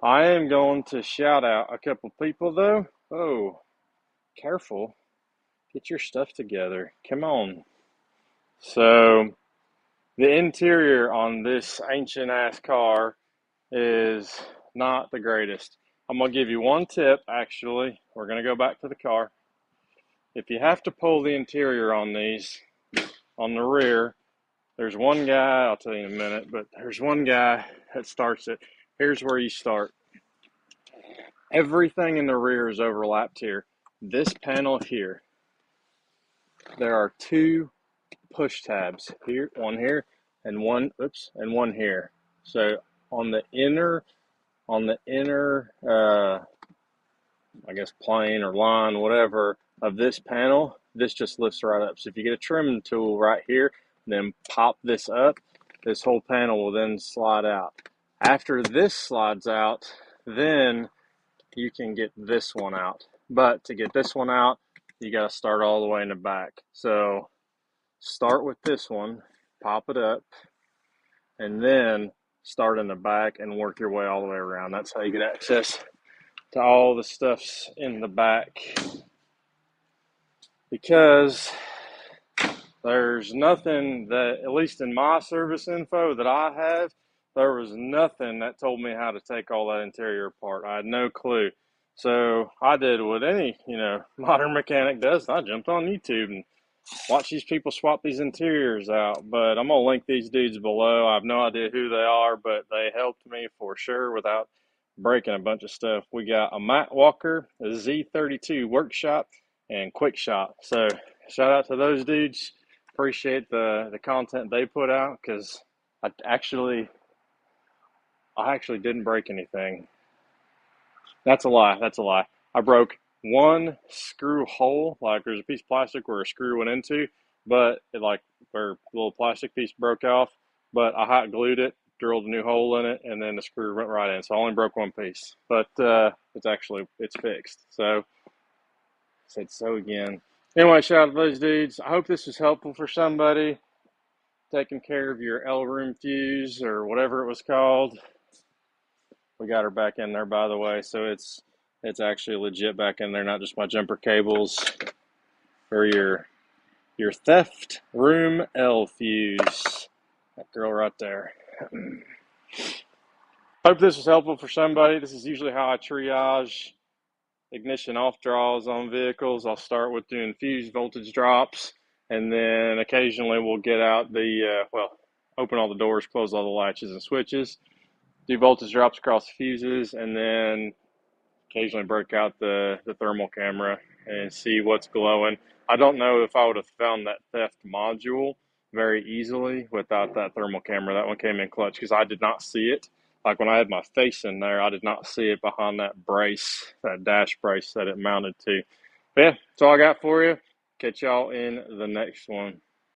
I am going to shout out a couple people though. Oh, careful. Get your stuff together. Come on. So, the interior on this ancient ass car is not the greatest. I'm going to give you one tip actually. We're going to go back to the car. If you have to pull the interior on these, on the rear, there's one guy, I'll tell you in a minute, but there's one guy that starts it. Here's where you start. Everything in the rear is overlapped here. This panel here, there are two push tabs here, one and one here. So on the inner, I guess plane or line, whatever, of this panel, this just lifts right up. So if you get a trimming tool right here, then pop this up, this whole panel will then slide out. After this slides out, then you can get this one out. But to get this one out, you got to start all the way in the back. So start with this one, pop it up, and then start in the back and work your way all the way around. That's how you get access to all the stuffs in the back. Because there's nothing that, at least in my service info that I have, there was nothing that told me how to take all that interior apart. I had no clue. So I did what any, modern mechanic does. I jumped on YouTube and watched these people swap these interiors out. But I'm going to link these dudes below. I have no idea who they are, but they helped me for sure without breaking a bunch of stuff. We got a Matt Walker, a Z32 workshop, and Quick Shot. So shout out to those dudes. Appreciate the content they put out, because I actually didn't break anything. That's a lie. I broke one screw hole. Like there's a piece of plastic where a screw went into, but where a little plastic piece broke off. But I hot glued it, drilled a new hole in it, and then the screw went right in. So I only broke one piece, but it's fixed. So I said so again. Anyway, shout out to those dudes. I hope this was helpful for somebody taking care of your L room fuse or whatever it was called. We got her back in there, by the way, so it's actually legit back in there, not just my jumper cables for your theft room L fuse. That girl right there. Hope this was helpful for somebody. This is usually how I triage ignition off draws on vehicles. I'll start with doing fuse voltage drops, and then occasionally we'll get out open all the doors, close all the latches and switches, do voltage drops across the fuses, and then occasionally break out the thermal camera and see what's glowing. I don't know if I would have found that theft module very easily without that thermal camera. That one came in clutch because I did not see it. Like when I had my face in there, I did not see it behind that brace, that dash brace that it mounted to. But yeah, that's all I got for you. Catch y'all in the next one.